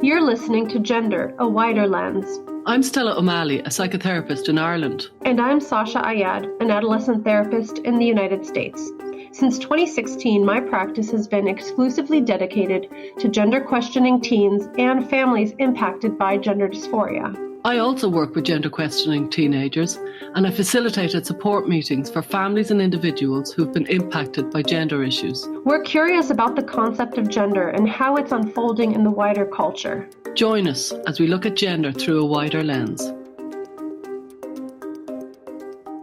You're listening to Gender, a Wider Lens. I'm Stella O'Malley, a psychotherapist in Ireland. And I'm Sasha Ayad, an adolescent therapist in the United States. Since 2016, my practice has been exclusively dedicated to gender-questioning teens and families impacted by gender dysphoria. I also work with gender-questioning teenagers, and I facilitated support meetings for families and individuals who've been impacted by gender issues. We're curious about the concept of gender and how it's unfolding in the wider culture. Join us as we look at gender through a wider lens.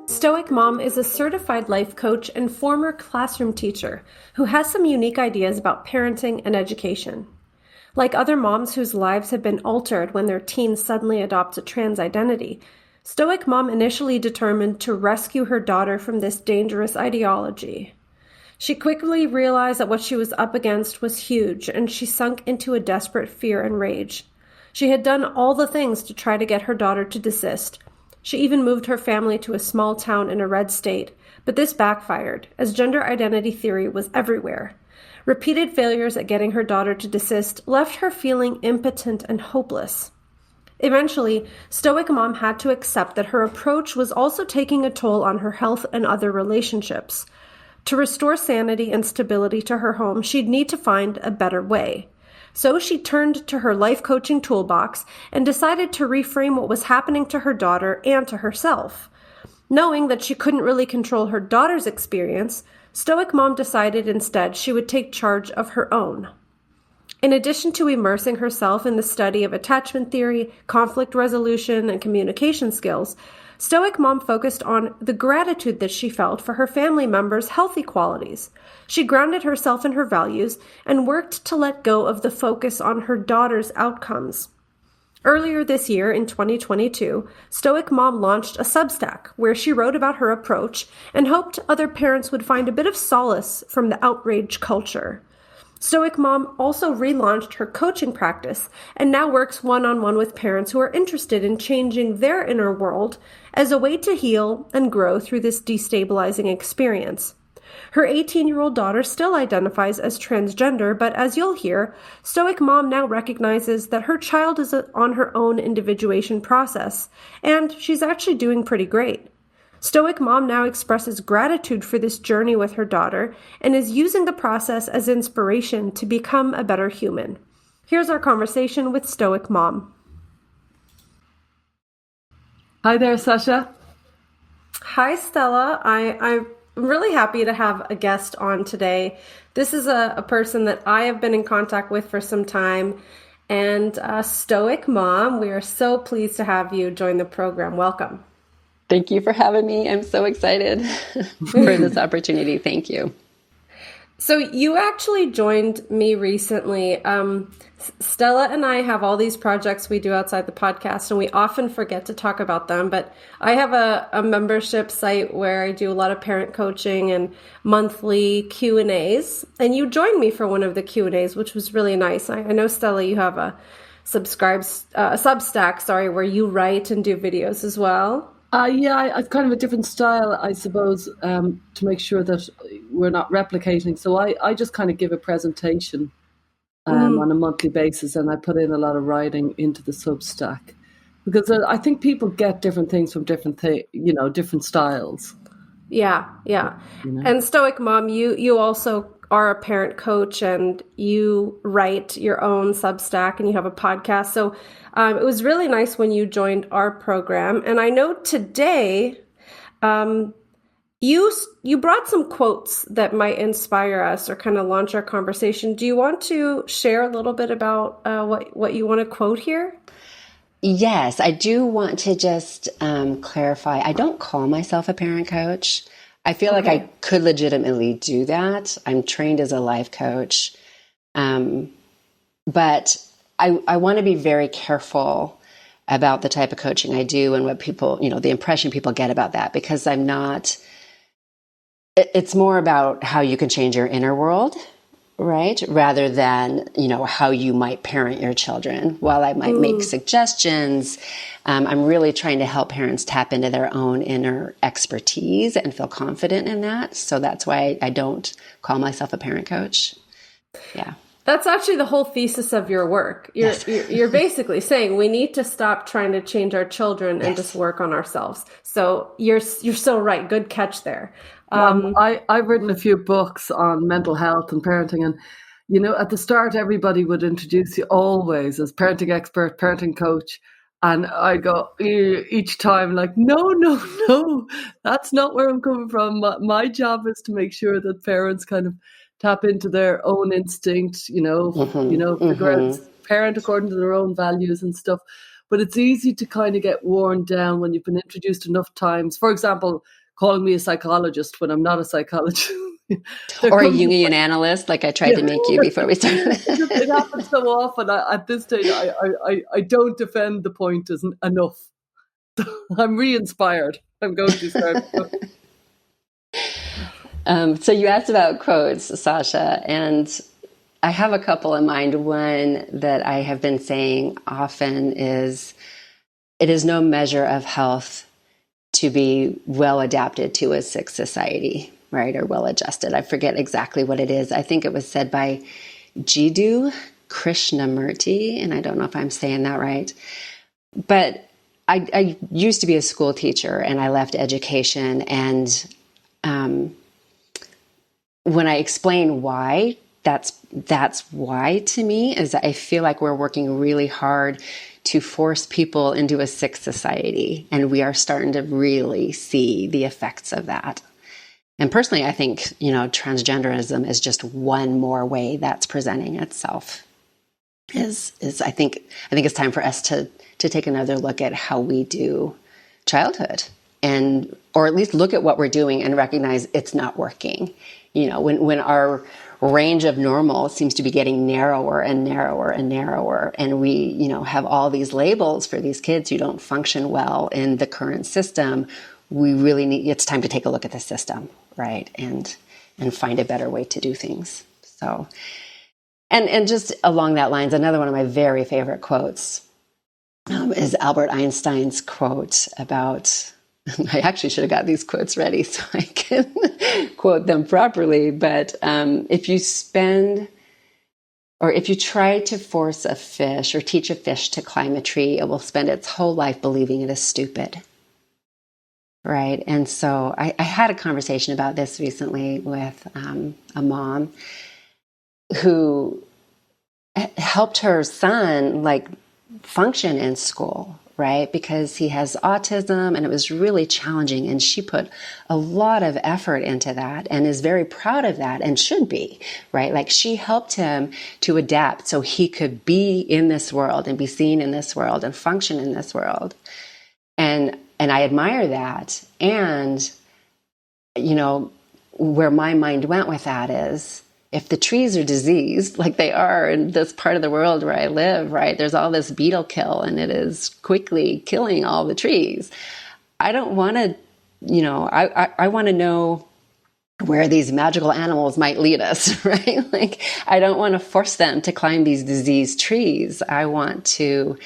StoicMom is a certified life coach and former classroom teacher who has some unique ideas about parenting and education. Like other moms whose lives have been altered when their teen suddenly adopts a trans identity, StoicMom initially determined to rescue her daughter from this dangerous ideology. She quickly realized that what she was up against was huge, and she sunk into a desperate fear and rage. She had done all the things to try to get her daughter to desist. She even moved her family to a small town in a red state, but this backfired, as gender identity theory was everywhere. Repeated failures at getting her daughter to desist left her feeling impotent and hopeless. Eventually, StoicMom had to accept that her approach was also taking a toll on her health and other relationships. To restore sanity and stability to her home, she'd need to find a better way. So she turned to her life coaching toolbox and decided to reframe what was happening to her daughter and to herself. Knowing that she couldn't really control her daughter's experience, StoicMom decided instead she would take charge of her own. In addition to immersing herself in the study of attachment theory, conflict resolution, and communication skills, StoicMom focused on the gratitude that she felt for her family members' healthy qualities. She grounded herself in her values and worked to let go of the focus on her daughter's outcomes. Earlier this year, in 2022, StoicMom launched a Substack where she wrote about her approach and hoped other parents would find a bit of solace from the outrage culture. StoicMom also relaunched her coaching practice and now works one-on-one with parents who are interested in changing their inner world as a way to heal and grow through this destabilizing experience. Her 18-year-old daughter still identifies as transgender, but as you'll hear, StoicMom now recognizes that her child is on her own individuation process, and she's actually doing pretty great. StoicMom now expresses gratitude for this journey with her daughter and is using the process as inspiration to become a better human. Here's our conversation with StoicMom. Hi there, Sasha. Hi, Stella. I'm really happy to have a guest on today. This is a person that I have been in contact with for some time, and StoicMom, we are so pleased to have you join the program. Welcome. Thank you for having me. I'm so excited for this opportunity. Thank you. So you actually joined me recently. Stella and I have all these projects we do outside the podcast, and we often forget to talk about them. But I have a membership site where I do a lot of parent coaching and monthly Q&As. And you joined me for one of the Q&As, which was really nice. I know, Stella, you have a Substack, where you write and do videos as well. I've kind of a different style, I suppose, to make sure that we're not replicating. So I just kind of give a presentation on a monthly basis, and I put in a lot of writing into the Substack because I think people get different things from different styles. Yeah. And StoicMom, you also are a parent coach, and you write your own Substack, and you have a podcast. So it was really nice when you joined our program. And I know today you brought some quotes that might inspire us or kind of launch our conversation. Do you want to share a little bit about what you want to quote here? Yes, I do want to just clarify. I don't call myself a parent coach. I feel like I could legitimately do that. I'm trained as a life coach. But I want to be very careful about the type of coaching I do and what people, the impression people get about that, because I'm not, it's more about how you can change your inner world, right? Rather than, how you might parent your children. While I might make suggestions, I'm really trying to help parents tap into their own inner expertise and feel confident in that. So that's why I don't call myself a parent coach. Yeah. That's actually the whole thesis of your work. You're basically saying we need to stop trying to change our children and just work on ourselves. So you're so right. Good catch there. I've written a few books on mental health and parenting, and at the start, everybody would introduce you always as parenting expert, parenting coach. And I go each time like, no, that's not where I'm coming from. My job is to make sure that parents kind of tap into their own instinct, figure out, parent according to their own values and stuff. But it's easy to kind of get worn down when you've been introduced enough times. For example, calling me a psychologist when I'm not a psychologist. Or a Jungian analyst, like I tried to make you before we started. It happens so often. At this stage, I don't defend the point enough. I'm re-inspired. I'm going to start. So you asked about quotes, Sasha, and I have a couple in mind. One that I have been saying often is, it is no measure of health to be well adapted to a sick society, right? Or well adjusted. I forget exactly what it is. I think it was said by Jiddu Krishnamurti, and I don't know if I'm saying that right. But I used to be a school teacher, and I left education. And when I explain why, that's why to me, is I feel like we're working really hard to force people into a sick society. And we are starting to really see the effects of that. And personally, I think, transgenderism is just one more way that's presenting itself. I think it's time for us to take another look at how we do childhood, or at least look at what we're doing and recognize it's not working. When our range of normal seems to be getting narrower and narrower and narrower, and we, have all these labels for these kids who don't function well in the current system, it's time to take a look at the system, right? And find a better way to do things. So, and just along that lines, another one of my very favorite quotes is Albert Einstein's quote about, I actually should have got these quotes ready so I can quote them properly. But if you try to force a fish or teach a fish to climb a tree, it will spend its whole life believing it is stupid. Right. And so I had a conversation about this recently with a mom who helped her son function in school, right? Because he has autism and it was really challenging. And she put a lot of effort into that and is very proud of that and should be, right? She helped him to adapt so he could be in this world and be seen in this world and function in this world. And I admire that. And, where my mind went with that is, if the trees are diseased, like they are in this part of the world where I live, right, there's all this beetle kill and it is quickly killing all the trees. I don't want to, I want to know where these magical animals might lead us, right? I don't want to force them to climb these diseased trees. I want to,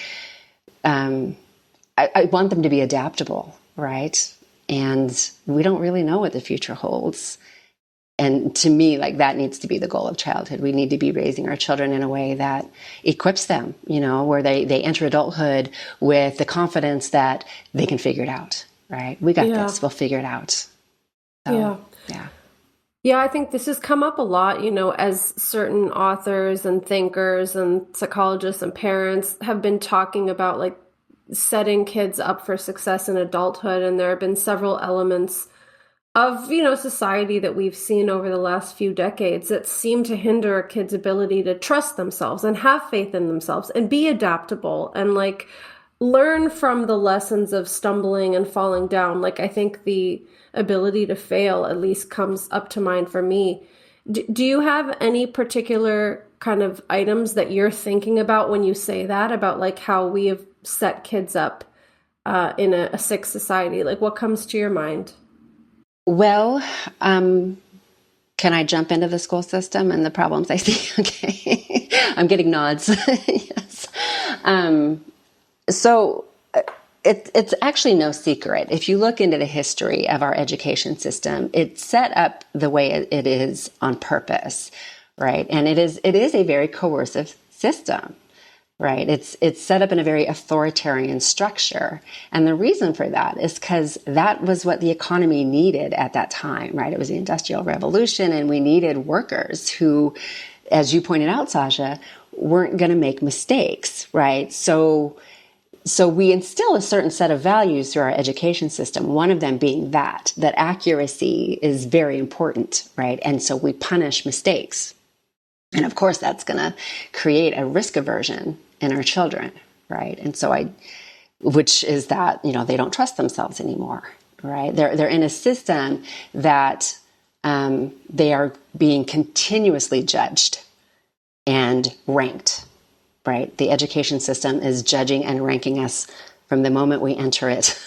I want them to be adaptable, right? And we don't really know what the future holds. And to me, that needs to be the goal of childhood. We need to be raising our children in a way that equips them, where they enter adulthood with the confidence that they can figure it out, right? We got this, we'll figure it out. So, yeah. Yeah, I think this has come up a lot, as certain authors and thinkers and psychologists and parents have been talking about setting kids up for success in adulthood. And there have been several elements of, society that we've seen over the last few decades that seem to hinder a kid's ability to trust themselves and have faith in themselves and be adaptable and learn from the lessons of stumbling and falling down. I think the ability to fail at least comes up to mind for me. Do you have any particular kind of items that you're thinking about when you say that, about how we have set kids up in a sick society? What comes to your mind? Well, can I jump into the school system and the problems I see? Okay. I'm getting nods. Yes. So it's actually no secret. If you look into the history of our education system, it's set up the way it is on purpose, right? And it is a very coercive system, right? It's set up in a very authoritarian structure. And the reason for that is because that was what the economy needed at that time, right? It was the Industrial Revolution, and we needed workers who, as you pointed out, Sasha, weren't going to make mistakes, right? So we instill a certain set of values through our education system, one of them being that accuracy is very important, right? And so we punish mistakes. And of course, that's going to create a risk aversion in our children, right? And so which is that, they don't trust themselves anymore, right? They're in a system that they are being continuously judged and ranked, right? The education system is judging and ranking us from the moment we enter it.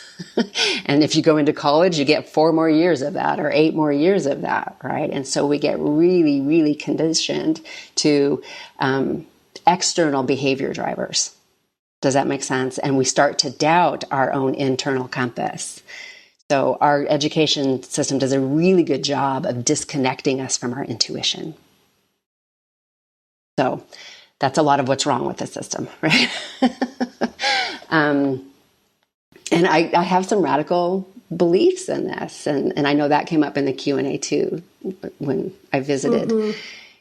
And if you go into college, you get 4 more years of that or 8 more years of that, right? And so we get really, really conditioned to external behavior drivers. Does that make sense? And we start to doubt our own internal compass. So our education system does a really good job of disconnecting us from our intuition. So that's a lot of what's wrong with the system, right? And I have some radical beliefs in this. And I know that came up in the Q&A too, when I visited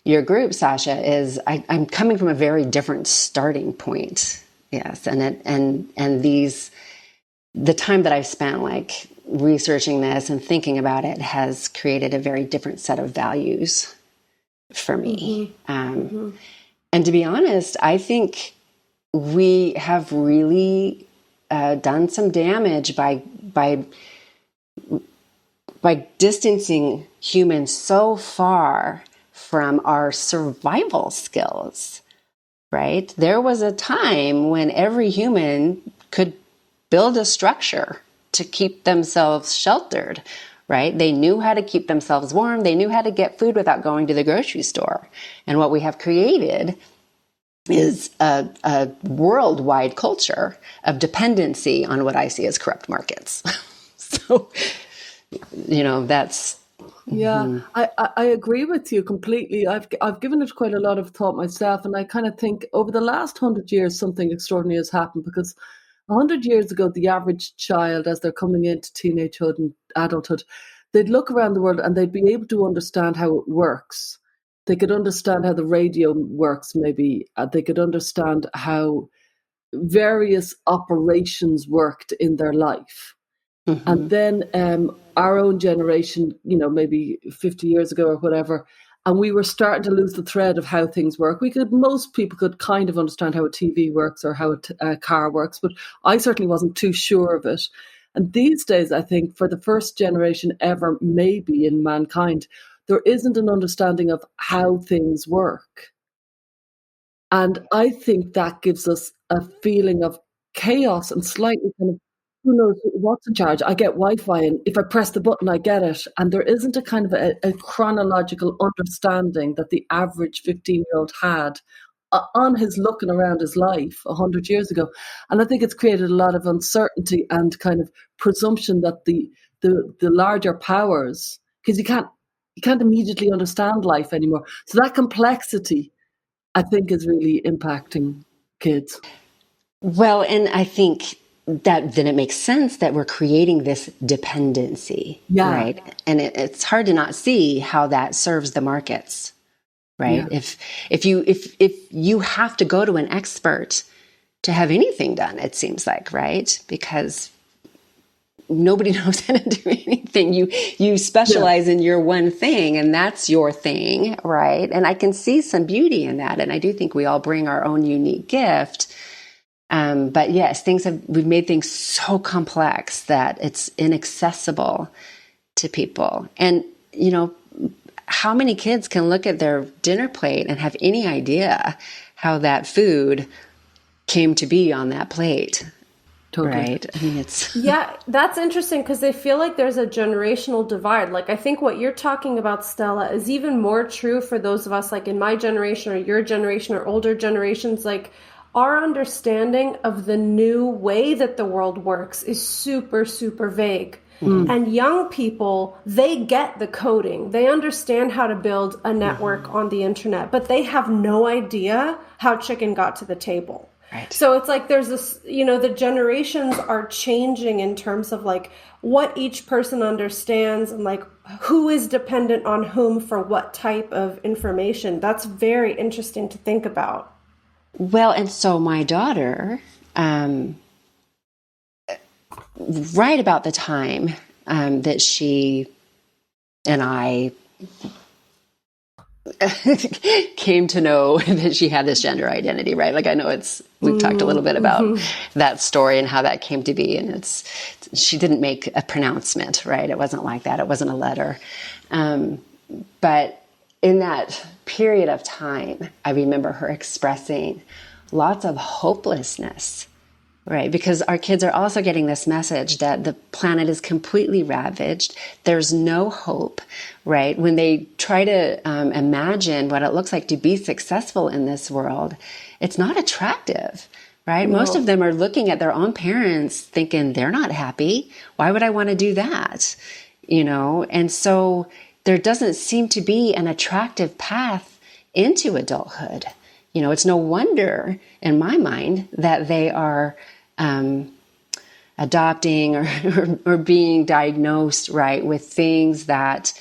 your group, Sasha, is I'm coming from a very different starting point. Yes. And the time that I've spent like researching this and thinking about it has created a very different set of values for me. And to be honest, I think we have really done some damage by distancing humans so far from our survival skills, right? There was a time when every human could build a structure to keep themselves sheltered, right? They knew how to keep themselves warm. They knew how to get food without going to the grocery store. And what we have created is a worldwide culture of dependency on what I see as corrupt markets. So, that's... Yeah, I agree with you completely. I've given it quite a lot of thought myself, and I kind of think over the last 100 years, something extraordinary has happened, because 100 years ago, the average child, as they're coming into teenagehood and adulthood, they'd look around the world and they'd be able to understand how it works. They could understand how the radio works, maybe. They could understand how various operations worked in their life. And then our own generation, maybe 50 years ago or whatever, and we were starting to lose the thread of how things work. Most people could kind of understand how a TV works or how a car works, but I certainly wasn't too sure of it. And these days, I think for the first generation ever, maybe in mankind, there isn't an understanding of how things work. And I think that gives us a feeling of chaos and slightly kind of, who knows what's in charge? I get Wi-Fi, and if I press the button, I get it. And there isn't a kind of a chronological understanding that the average 15-year-old had on his looking around his life 100 years ago. And I think it's created a lot of uncertainty and kind of presumption that the larger powers, because you can't immediately understand life anymore. So that complexity, I think, is really impacting kids. Well, and I think that then it makes sense that we're creating this dependency, right? And it's hard to not see how that serves the markets, right? Yeah. If you have to go to an expert to have anything done, it seems like, right? Because nobody knows how to do anything. You specialize in your one thing, and that's your thing, right? And I can see some beauty in that, and I do think we all bring our own unique gift. But yes, we've made things so complex that it's inaccessible to people. And, how many kids can look at their dinner plate and have any idea how that food came to be on that plate? Totally. Right. I mean, yeah, that's interesting, because they feel like there's a generational divide. Like, I think what you're talking about, Stella, is even more true for those of us like in my generation or your generation or older generations. Like, our understanding of the new way that the world works is super, super vague. And young people, they get the coding. They understand how to build a network on the internet, but they have no idea how chicken got to the table. Right. So it's like there's this, the generations are changing in terms of like what each person understands and like who is dependent on whom for what type of information. That's very interesting to think about. Well, and so my daughter, right about the time that she and I came to know that she had this gender identity, right? Like I know we've talked a little bit about that story and how that came to be. And she didn't make a pronouncement, right? It wasn't like that. It wasn't a letter. But in that period of time, I remember her expressing lots of hopelessness, right? Because our kids are also getting this message that the planet is completely ravaged. There's no hope, right? When they try to imagine what it looks like to be successful in this world, it's not attractive, right? No. Most of them are looking at their own parents thinking they're not happy. Why would I want to do that? And so there doesn't seem to be an attractive path into adulthood. It's no wonder in my mind that they are adopting or being diagnosed, right, with things that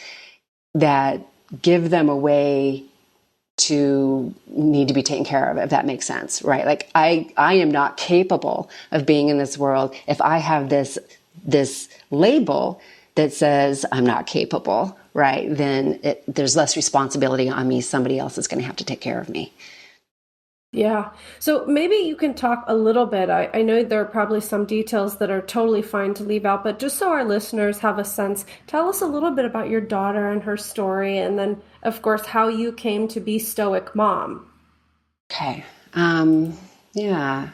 give them a way to need to be taken care of, if that makes sense, right? Like I am not capable of being in this world if I have this label that says I'm not capable, right? Then there's less responsibility on me. Somebody else is going to have to take care of me. Yeah. So maybe you can talk a little bit. I know there are probably some details that are totally fine to leave out, but just so our listeners have a sense, tell us a little bit about your daughter and her story, and then, of course, how you came to be Stoic Mom. Okay. Yeah.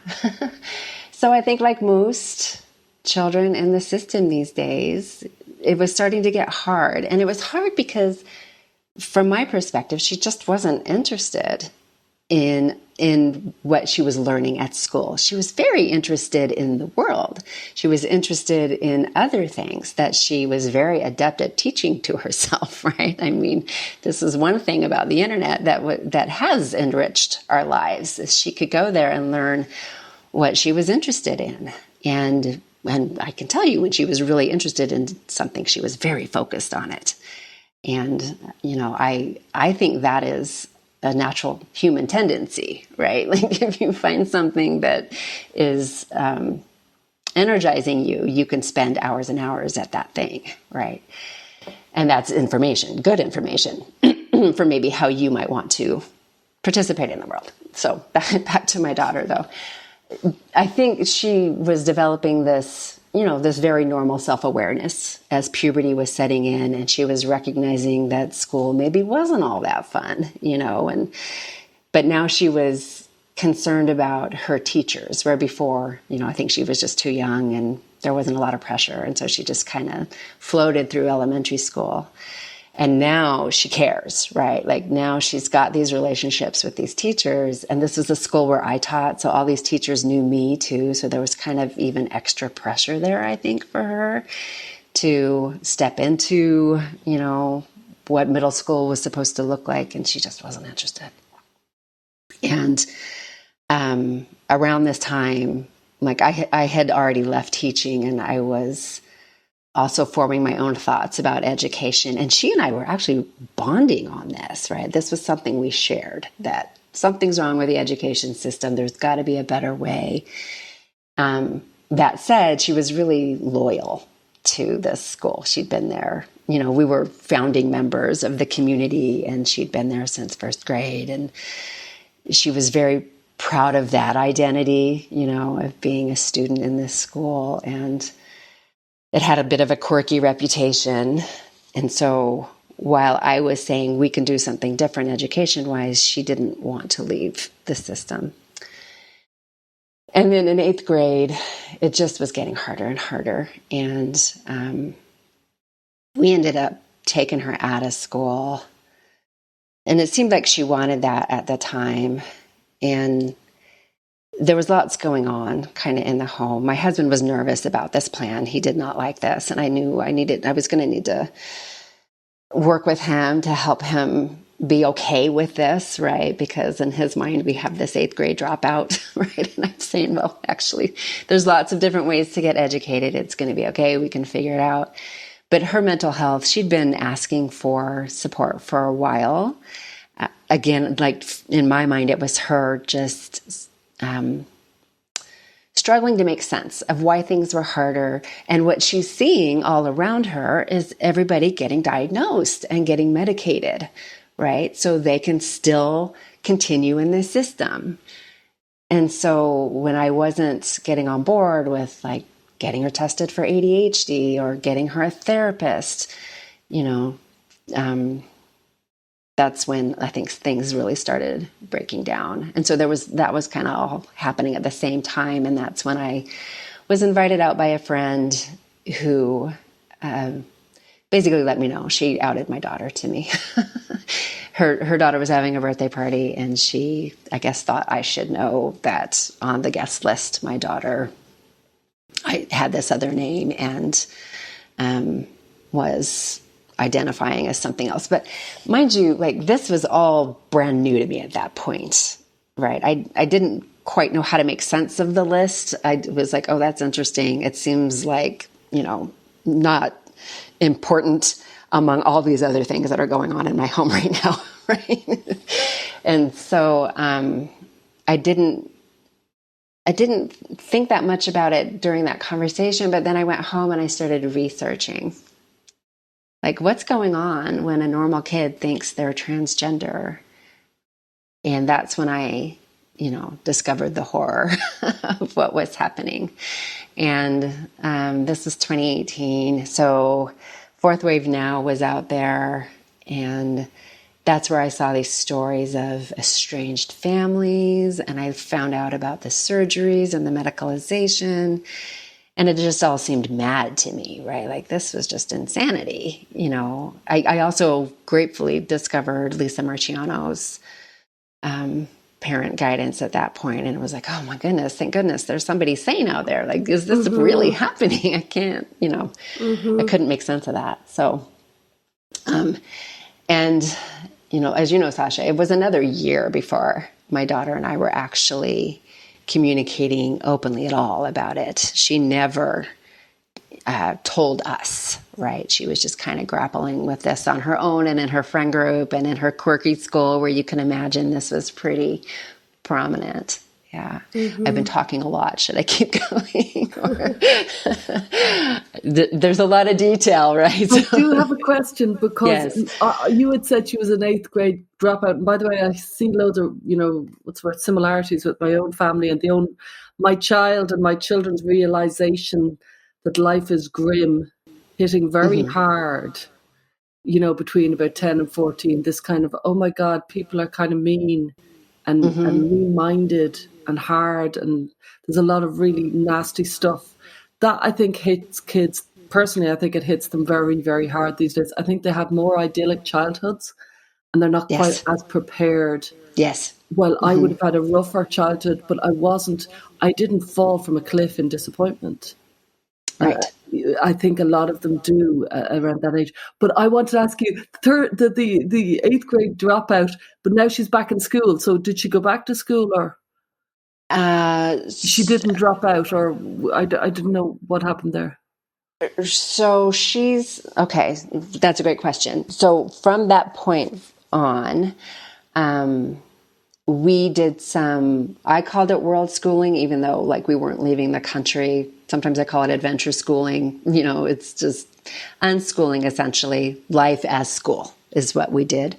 So I think like most children in the system these days, it was starting to get hard. And it was hard because, from my perspective, she just wasn't interested in what she was learning at school. She was very interested in the world. She was interested in other things that she was very adept at teaching to herself, right? I mean, this is one thing about the internet that has enriched our lives, is she could go there and learn what she was interested in. And I can tell you, when she was really interested in something, she was very focused on it. And, I think that is a natural human tendency, right? Like if you find something that is energizing you, you can spend hours and hours at that thing, right? And that's information, good information for maybe how you might want to participate in the world. So back to my daughter, though. I think she was developing this very normal self-awareness as puberty was setting in, and she was recognizing that school maybe wasn't all that fun, but now she was concerned about her teachers, where before, I think she was just too young and there wasn't a lot of pressure. And so she just kind of floated through elementary school. And now she cares, right? Like now she's got these relationships with these teachers. And this is a school where I taught. So all these teachers knew me too. So there was kind of even extra pressure there, I think, for her to step into, what middle school was supposed to look like. And she just wasn't interested. And around this time, like I had already left teaching, and I was also forming my own thoughts about education. And she and I were actually bonding on this, right? This was something we shared, that something's wrong with the education system. There's got to be a better way. That said, she was really loyal to this school. She'd been there. We were founding members of the community, and she'd been there since first grade. And she was very proud of that identity, of being a student in this school. And it had a bit of a quirky reputation. And so while I was saying we can do something different education-wise, she didn't want to leave the system. And then in 8th grade, it just was getting harder and harder. And we ended up taking her out of school. And it seemed like she wanted that at the time. And there was lots going on kind of in the home. My husband was nervous about this plan. He did not like this. And I knew I was going to need to work with him to help him be okay with this, right? Because in his mind, we have this 8th grade dropout, right? And I'm saying, well, actually, there's lots of different ways to get educated. It's going to be okay. We can figure it out. But her mental health, she'd been asking for support for a while. Again, like in my mind, it was her just struggling to make sense of why things were harder. And what she's seeing all around her is everybody getting diagnosed and getting medicated, right? So they can still continue in this system. And so when I wasn't getting on board with like getting her tested for ADHD or getting her a therapist, that's when I think things really started breaking down. And so that was kind of all happening at the same time. And that's when I was invited out by a friend who basically let me know. She outed my daughter to me. Her daughter was having a birthday party, and she, I guess, thought I should know that on the guest list, my daughter, I had this other name and was identifying as something else. But mind you, like this was all brand new to me at that point, right? I didn't quite know how to make sense of the list. I was like, oh, that's interesting. It seems like, not important among all these other things that are going on in my home right now, right? And so I didn't think that much about it during that conversation, but then I went home and I started researching. Like, what's going on when a normal kid thinks they're transgender? And that's when I, discovered the horror of what was happening. And this was 2018. So Fourth Wave Now was out there. And that's where I saw these stories of estranged families. And I found out about the surgeries and the medicalization. And it just all seemed mad to me, right? Like this was just insanity. I also gratefully discovered Lisa Marciano's parent guidance at that point. And it was like, oh my goodness, thank goodness there's somebody sane out there. Like, is this really happening? I can't, I couldn't make sense of that. So, and, as you know, Sasha, it was another year before my daughter and I were actually communicating openly at all about it. She never told us, right? She was just kind of grappling with this on her own and in her friend group and in her quirky school where you can imagine this was pretty prominent. Yeah. I've been talking a lot. Should I keep going? There's a lot of detail, right? I do have a question because you had said she was an 8th grade dropout. And by the way, I see loads of, similarities with my own family and my child and my children's realization that life is grim, hitting very hard, between about 10 and 14, this kind of, oh my God, people are kind of mean and mean-minded and hard, and there's a lot of really nasty stuff that I think hits kids. Personally, I think it hits them very, very hard these days. I think they have more idyllic childhoods and they're not quite as prepared. Yes. Well, I would have had a rougher childhood, but I didn't fall from a cliff in disappointment. Right. I think a lot of them do around that age. But I want to ask you, the 8th grade dropout, but now she's back in school. So did she go back to school or? She didn't drop out, or I didn't know what happened there. So okay, that's a great question. So from that point on, we did I called it world schooling, even though like we weren't leaving the country. Sometimes I call it adventure schooling. It's just unschooling, essentially. Life as school is what we did.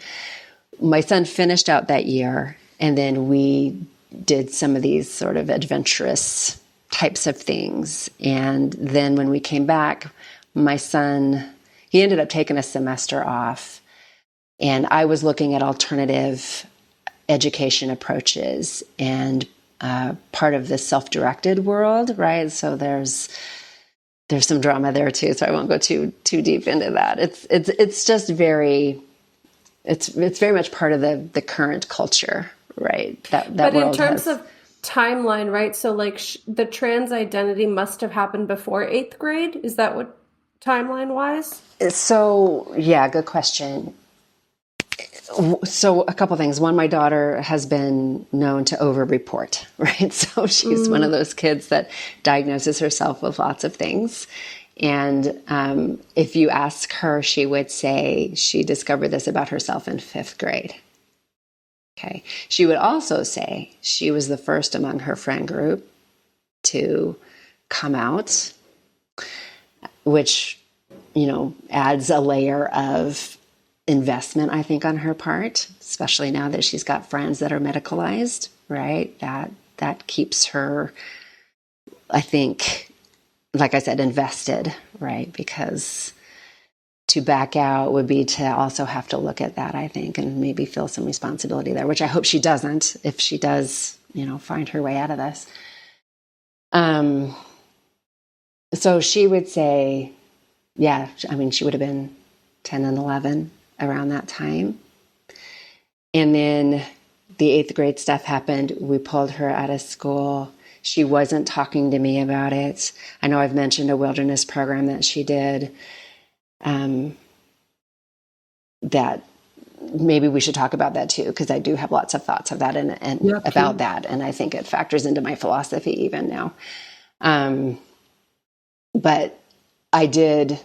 My son finished out that year, and then we did some of these sort of adventurous types of things. And then when we came back, my son, he ended up taking a semester off, and I was looking at alternative education approaches and part of the self-directed world, right? So there's some drama there too, so I won't go too deep into that. It's just very much part of the current culture, right? That but world in terms has. of timeline, right? So like the trans identity must have happened before 8th grade. Is that what timeline wise? So, yeah, good question. So a couple things. One, my daughter has been known to over-report, right? So she's one of those kids that diagnoses herself with lots of things. And if you ask her, she would say she discovered this about herself in 5th grade. Okay. She would also say she was the first among her friend group to come out, which, adds a layer of investment, I think, on her part, especially now that she's got friends that are medicalized, right? That keeps her, I think, like I said, invested, right? Because to back out would be to also have to look at that, I think, and maybe feel some responsibility there, which I hope she doesn't. If she does, find her way out of this. So she would say, yeah, she would have been 10 and 11 around that time. And then the 8th grade stuff happened. We pulled her out of school. She wasn't talking to me about it. I know I've mentioned a wilderness program that she did. That maybe we should talk about that too, because I do have lots of thoughts of that and about that. And I think it factors into my philosophy even now. But I did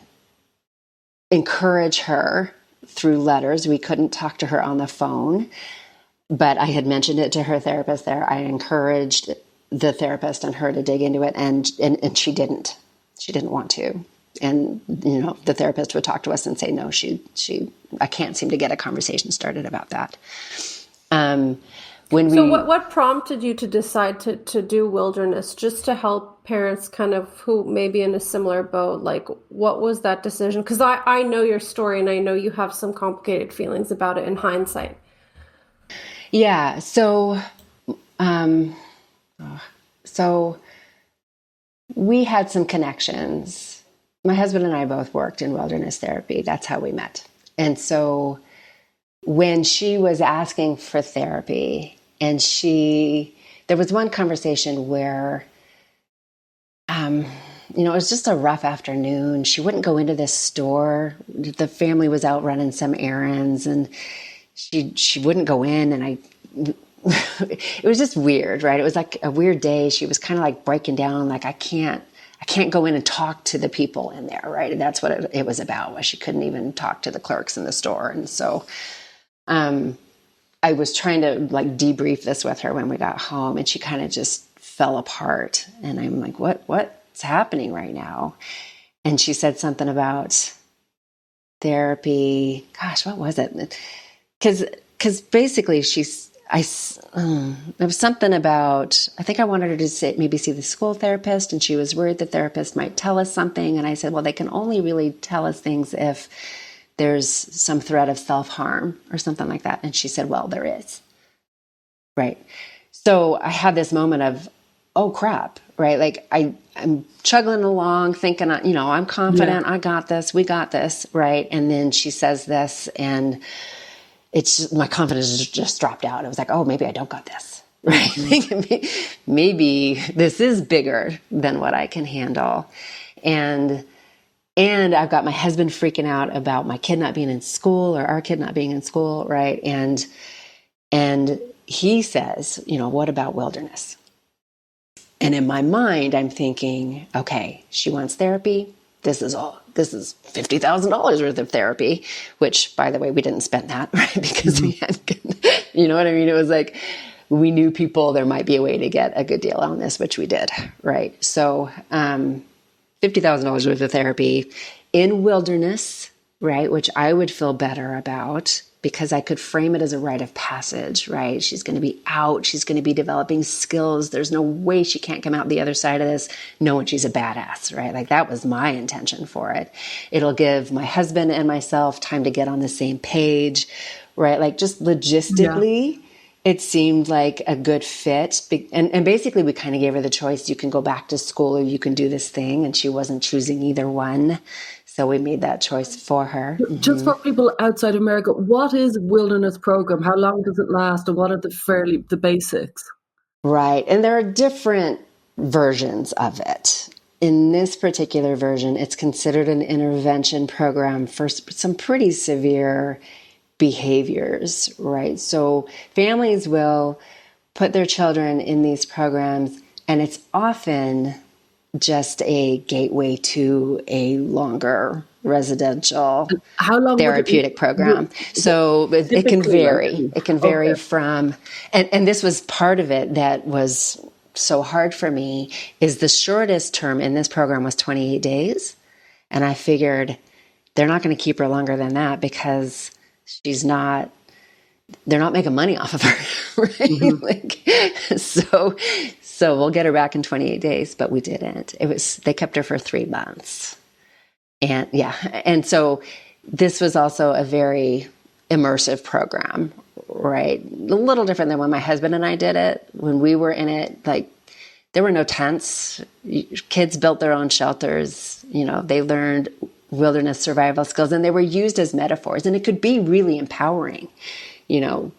encourage her through letters. We couldn't talk to her on the phone, but I had mentioned it to her therapist there. I encouraged the therapist and her to dig into it, and she didn't. She didn't want to. And, the therapist would talk to us and say, no, I can't seem to get a conversation started about that. What prompted you to decide to do wilderness, just to help parents kind of who may be in a similar boat? Like, what was that decision? Because I know your story, and I know you have some complicated feelings about it in hindsight. Yeah. So we had some connections. My husband and I both worked in wilderness therapy. That's how we met. And so when she was asking for therapy, and there was one conversation where, it was just a rough afternoon. She wouldn't go into this store. The family was out running some errands, and she wouldn't go in. And it was just weird, right? It was like a weird day. She was kind of like breaking down, like, I can't go in and talk to the people in there, right? And that's what it was about, was she couldn't even talk to the clerks in the store. And so I was trying to like debrief this with her when we got home, and she kind of just fell apart. And I'm like, what's happening right now? And she said something about therapy. Gosh, what was it? Because basically there was something about, I think I wanted her to maybe see the school therapist, and she was worried the therapist might tell us something. And I said, well, they can only really tell us things if there's some threat of self-harm or something like that. And she said, well, there is. Right. So I had this moment of, oh crap, right? Like I'm chugging along thinking, I'm confident. Yeah. I got this. We got this. Right. And then she says this, and my confidence just dropped out. I was like, oh, maybe I don't got this, right? Mm-hmm. Maybe this is bigger than what I can handle. And I've got my husband freaking out about my kid not being in school, or our kid not being in school, right? And he says, what about wilderness? And in my mind, I'm thinking, okay, she wants therapy. This is $50,000 worth of therapy, which, by the way, we didn't spend that, right? Because we had, you know what I mean? It was like, we knew people, there might be a way to get a good deal on this, which we did, right? So $50,000 worth of therapy in wilderness, right? Which I would feel better about, because I could frame it as a rite of passage, right? She's going to be out. She's going to be developing skills. There's no way she can't come out the other side of this knowing she's a badass, right? Like, that was my intention for it. It'll give my husband and myself time to get on the same page, right? Like, just logistically, it seemed like a good fit. And basically, we kind of gave her the choice. You can go back to school, or you can do this thing. And she wasn't choosing either one. So we made that choice for her. Just for people outside America, what is a wilderness program? How long does it last? And what are the basics? Right. And there are different versions of it. In this particular version, it's considered an intervention program for some pretty severe behaviors, right? So families will put their children in these programs, and it's often just a gateway to a longer residential How long therapeutic program. So it can vary. It can vary from, and this was part of it that was so hard for me, is the shortest term in this program was 28 days. And I figured they're not going to keep her longer than that because they're not making money off of her, right? Mm-hmm. So we'll get her back in 28 days, but we didn't. They kept her for 3 months. And so this was also a very immersive program, right? A little different than when my husband and I did it. When we were in it, like, there were no tents. Kids built their own shelters. They learned wilderness survival skills, and they were used as metaphors, and it could be really empowering.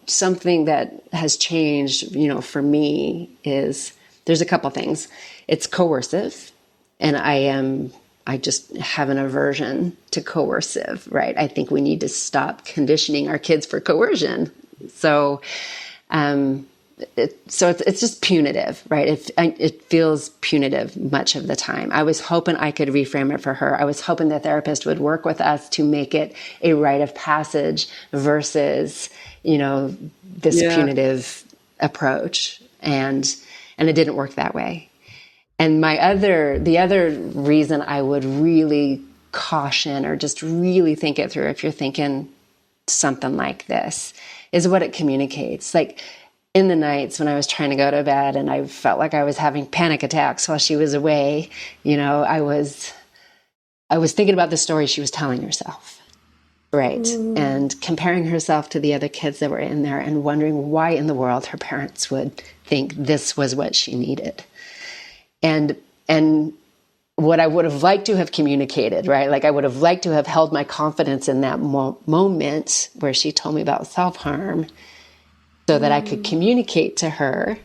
Something that has changed, for me is there's a couple things. It's coercive, and I just have an aversion to coercive, right? I think we need to stop conditioning our kids for coercion. So, it's just punitive, right? It feels punitive much of the time. I was hoping I could reframe it for her. I was hoping the therapist would work with us to make it a rite of passage versus, this punitive approach. And it didn't work that way. And the other reason I would really caution or just really think it through if you're thinking something like this is what it communicates. Like, in the nights when I was trying to go to bed and I felt like I was having panic attacks while she was away, I was thinking about the story she was telling herself, right? And comparing herself to the other kids that were in there and wondering why in the world her parents would think this was what she needed. And what I would have liked to have communicated, right? Like, I would have liked to have held my confidence in that moment where she told me about self-harm, so that I could communicate to her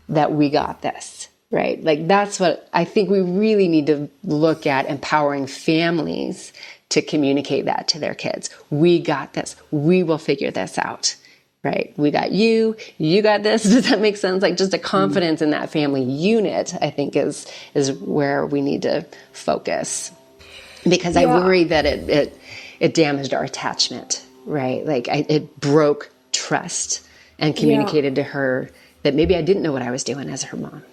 that we got this, right? Like, that's what I think we really need to look at, empowering families to communicate that to their kids. We got this. We will figure this out, right? We got you. You got this. Does that make sense? Like, just a confidence in that family unit, I think is where we need to focus, because I worry that it damaged our attachment, right? Like, it broke trust and communicated to her that maybe I didn't know what I was doing as her mom.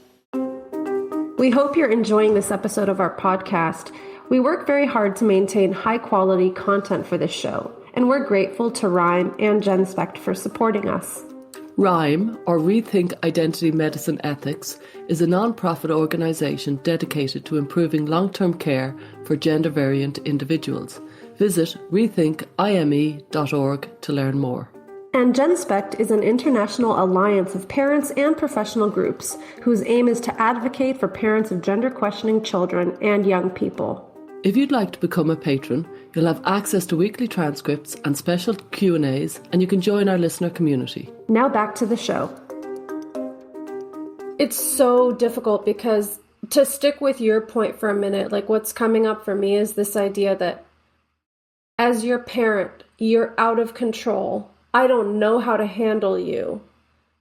We hope you're enjoying this episode of our podcast. We work very hard to maintain high quality content for this show, and we're grateful to Rhyme and GenSpect for supporting us. Rhyme, or Rethink Identity Medicine Ethics, is a non-profit organisation dedicated to improving long-term care for gender-variant individuals. Visit rethinkime.org to learn more. And GenSpect is an international alliance of parents and professional groups whose aim is to advocate for parents of gender-questioning children and young people. If you'd like to become a patron, you'll have access to weekly transcripts and special Q&As, and you can join our listener community. Now back to the show. It's so difficult because, to stick with your point for a minute, like, what's coming up for me is this idea that as your parent, you're out of control. I don't know how to handle you.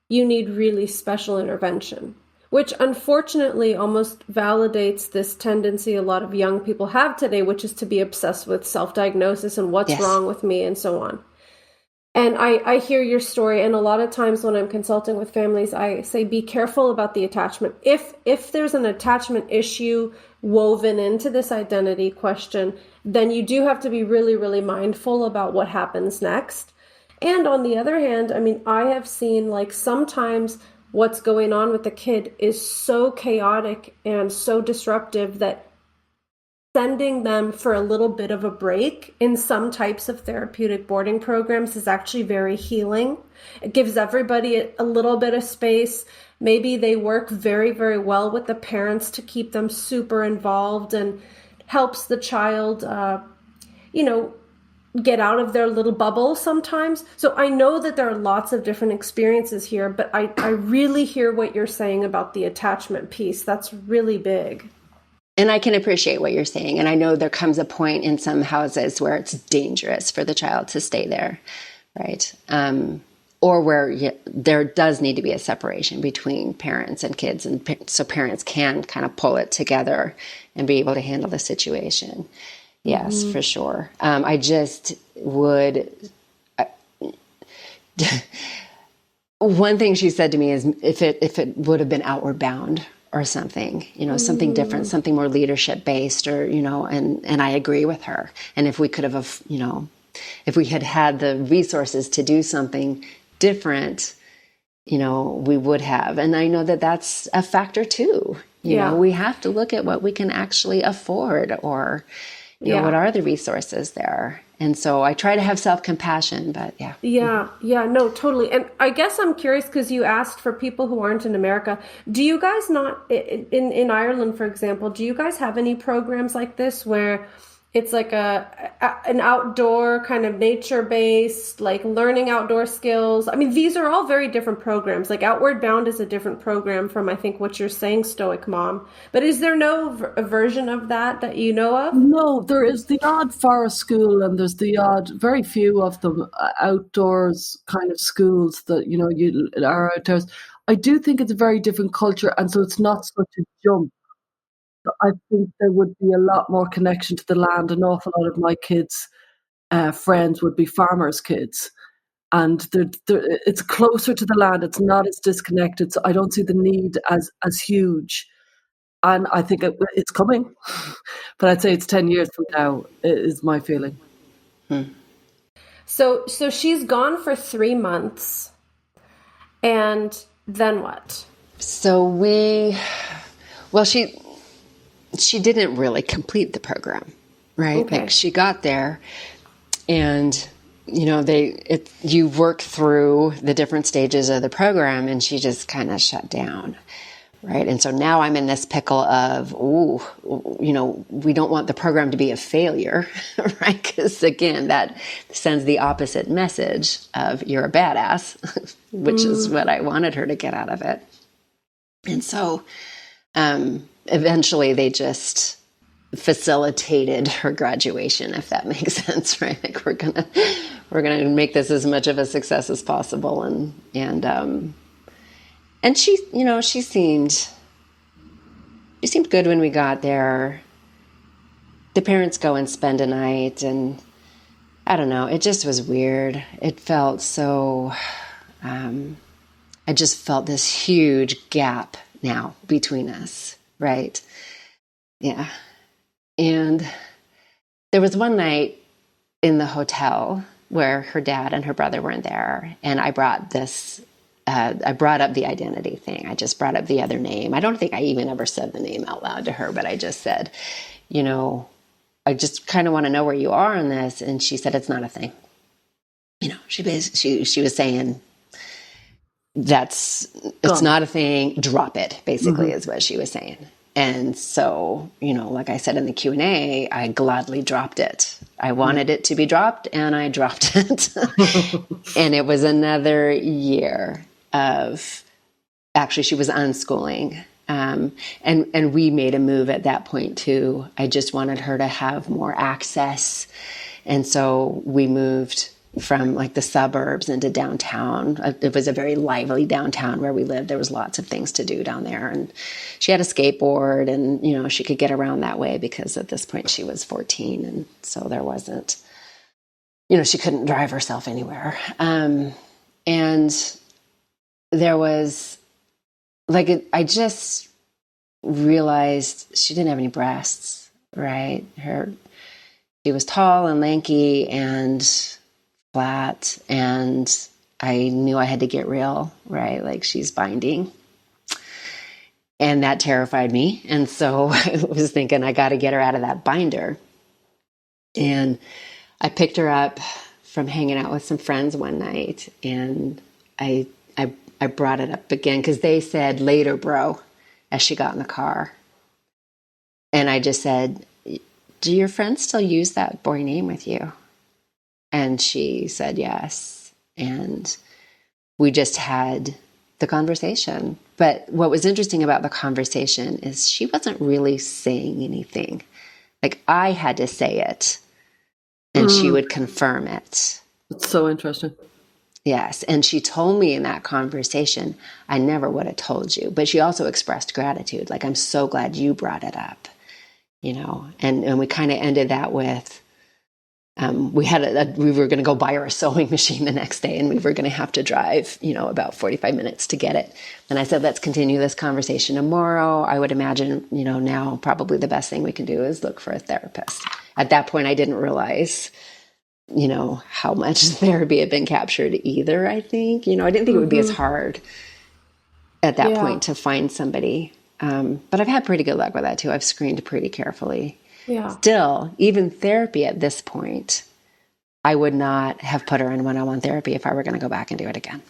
You need really special intervention, which unfortunately almost validates this tendency a lot of young people have today, which is to be obsessed with self-diagnosis and what's wrong with me and so on. And I hear your story, and a lot of times when I'm consulting with families, I say, be careful about the attachment. If there's an attachment issue woven into this identity question, then you do have to be really, really mindful about what happens next. And on the other hand, I mean, I have seen, like, sometimes what's going on with the kid is so chaotic and so disruptive that sending them for a little bit of a break in some types of therapeutic boarding programs is actually very healing. It gives everybody a little bit of space. Maybe they work very, very well with the parents to keep them super involved, and helps the child, get out of their little bubble sometimes. So I know that there are lots of different experiences here, but I really hear what you're saying about the attachment piece. That's really big. And I can appreciate what you're saying. And I know there comes a point in some houses where it's dangerous for the child to stay there, right? Or where there does need to be a separation between parents and kids, and so parents can kind of pull it together and be able to handle the situation. Yes, for sure. I just would. One thing she said to me is, if it would have been outward bound or something, something different, something more leadership based, or and I agree with her. And if we could have, if we had had the resources to do something different, we would have. And I know that that's a factor too. You know, we have to look at what we can actually afford, or what are the resources there? And so I try to have self-compassion, but no, totally. And I guess I'm curious, because you asked for people who aren't in America, do you guys not, in Ireland, for example, do you guys have any programs like this where it's like an outdoor kind of nature-based, like learning outdoor skills? I mean, these are all very different programs. Like Outward Bound is a different program from, I think, what you're saying, Stoic Mom. But is there no version of that you know of? No, there is the odd forest school, and there's the odd, very few of them, outdoors kind of schools that, you are outdoors. I do think it's a very different culture, and so it's not such a jump. I think there would be a lot more connection to the land. An awful lot of my kids' friends would be farmers' kids, and it's closer to the land. It's not as disconnected, so I don't see the need as huge. And I think it's coming, but I'd say it's 10 years from now is my feeling. So she's gone for 3 months, and then what? So she didn't really complete the program, right? Okay. Like she got there, and you work through the different stages of the program, and she just kind of shut down, right? And so now I'm in this pickle of, we don't want the program to be a failure, right? Because again, that sends the opposite message of you're a badass, which is what I wanted her to get out of it. And so eventually they just facilitated her graduation, if that makes sense, right? Like we're gonna make this as much of a success as possible, and she, she seemed good when we got there. The parents go and spend a night, and I don't know, it just was weird. It felt so, I just felt this huge gap now between us, right? Yeah. And there was one night in the hotel where her dad and her brother weren't there, and I brought up the identity thing. I just brought up the other name. I don't think I even ever said the name out loud to her, but I just said, I just kind of want to know where you are on this. And she said, it's not a thing. She was saying, it's not a thing. Drop it, basically, is what she was saying. And so, like I said in the Q&A, I gladly dropped it. I wanted it to be dropped, and I dropped it. And it was another year of, actually, she was unschooling. And we made a move at that point too. I just wanted her to have more access. And so we moved from like the suburbs into downtown. It was a very lively downtown where we lived. There was lots of things to do down there. And she had a skateboard, and, she could get around that way because at this point she was 14. And so there wasn't, she couldn't drive herself anywhere. And there was I just realized she didn't have any breasts, right? She was tall and lanky and flat, and I knew I had to get real, right? Like, she's binding. And that terrified me. And so I was thinking, I got to get her out of that binder. And I picked her up from hanging out with some friends one night, and I brought it up again because they said, later, bro, as she got in the car. And I just said, do your friends still use that boy name with you? And she said yes. And we just had the conversation. But what was interesting about the conversation is she wasn't really saying anything. Like, I had to say it, and she would confirm it. It's so interesting. Yes. And she told me in that conversation, I never would have told you. But she also expressed gratitude. Like, I'm so glad you brought it up, you know. And we kind of ended that with, we were going to go buy her a sewing machine the next day, and we were going to have to drive, you know, about 45 minutes to get it. And I said, let's continue this conversation tomorrow. I would imagine, you know, now probably the best thing we can do is look for a therapist. At that point, I didn't realize, you know, how much therapy had been captured either, I think. You know, I didn't think it would be as hard at that point to find somebody. But I've had pretty good luck with that too. I've screened pretty carefully. Yeah. Still, even therapy at this point, I would not have put her in one-on-one therapy if I were going to go back and do it again.